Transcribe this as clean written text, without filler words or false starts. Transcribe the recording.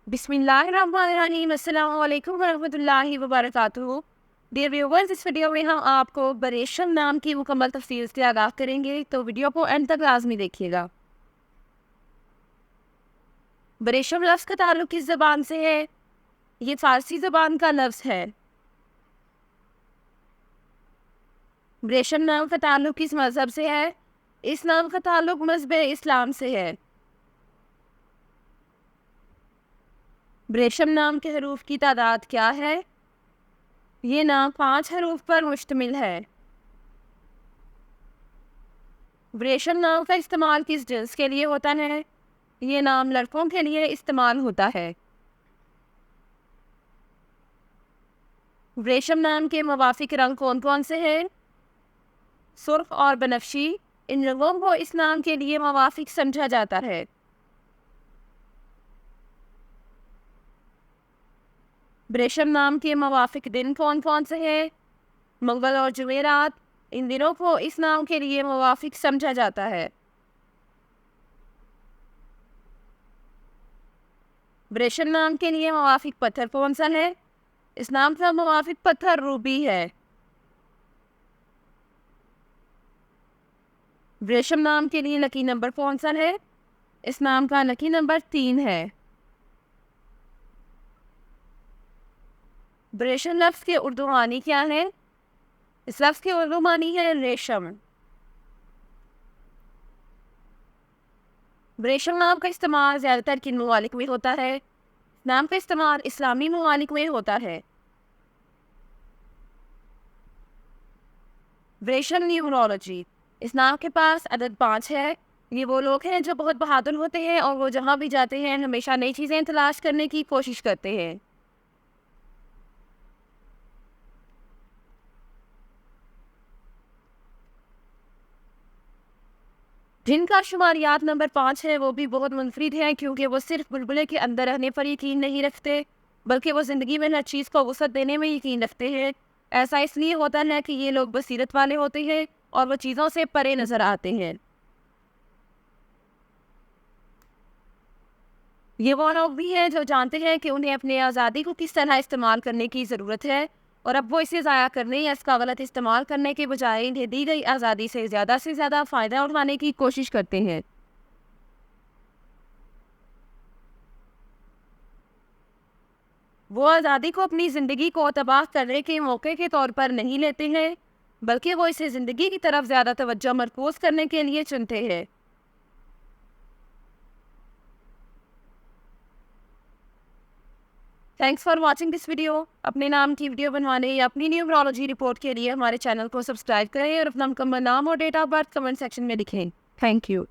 बिस्मिल्लाहिर्रहमानिर्रहीम। अस्सलाम वालेकुम वरहमतुल्लाहि वबरकातुहू। डियर व्यूवर्स, इस वीडियो में हम आपको बरेशम नाम की मुकम्मल तफसील से आगाह करेंगे, तो वीडियो को एंड तक लाजमी देखिएगा। बरेशम लफ्ज़ का ताल्लुक किस ज़बान से है? ये फ़ारसी ज़बान का लफ्ज़ है। बरेशम नाम का ताल्लुक किस मज़हब से है? इस नाम का ताल्लुक मज़हब इस्लाम से है। बरेशम नाम के हरूफ की तादाद क्या है? ये नाम 5 हरूफ पर मुश्तमिल है। बरेशम नाम का इस्तेमाल किस जिन्स के लिए होता है? ये नाम लड़कों के लिए इस्तेमाल होता है। बरेशम नाम के मुवाफिक रंग कौन कौन से हैं? सुर्ख और बनफशी। इन रंगों को इस नाम के लिए मुवाफिक समझा जाता है। बरेशम नाम के मुवाफिक दिन कौन कौन से हैं? मंगल और जुमेरात। इन दिनों को इस नाम के लिए मुवाफिक समझा जाता है। बरेशम नाम के लिए मुवाफिक पत्थर कौन सा है? इस नाम का मुवाफिक पत्थर रूबी है। बरेशम नाम के लिए लकी नंबर कौन सा है? इस नाम का लकी नंबर 3 है। बरेशम लफ्ज़ के उर्दू मानी क्या है? इस लफ्ज़ के उर्दू मानी है रेशम। बरेशम नाम का इस्तेमाल ज़्यादातर किन ममालिक में होता है? नाम का इस्तेमाल इस्लामी ममालिक में होता है। बरेशम न्यूमरोलॉजी। इस नाम के पास अदद 5 है। ये वो लोग हैं जो बहुत बहादुर होते हैं और वो जहाँ भी जाते हैं हमेशा नई चीज़ें तलाश करने की कोशिश करते हैं। जिनका शुमारियात नंबर 5 है वो भी बहुत मुनफरिद हैं, क्योंकि वो सिर्फ बुलबुले के अंदर रहने पर यकीन नहीं रखते, बल्कि वो ज़िंदगी में हर चीज़ को वसअत देने में यकीन रखते हैं। ऐसा इसलिए होता है कि ये लोग बसीरत वाले होते हैं और वो चीज़ों से परे नज़र आते हैं। ये वो लोग भी हैं जो जानते हैं कि उन्हें अपनी आज़ादी को किस तरह इस्तेमाल करने की ज़रूरत है, और अब वो इसे ज़ाया करने या इसका गलत इस्तेमाल करने के बजाय इन्हें दी गई आज़ादी से ज़्यादा फ़ायदा उठाने की कोशिश करते हैं। वो आज़ादी को अपनी ज़िंदगी को तबाह करने के मौके के तौर पर नहीं लेते हैं, बल्कि वो इसे ज़िंदगी की तरफ ज़्यादा तवज्जो मरकूज़ करने के लिए चुनते हैं। Thanks for watching this video. अपने नाम की वीडियो बनवाने या अपनी न्यूमरोलॉजी रिपोर्ट के लिए हमारे चैनल को सब्सक्राइब करें और अपना मुकम्मल नाम और date of birth comment section में लिखें। Thank you.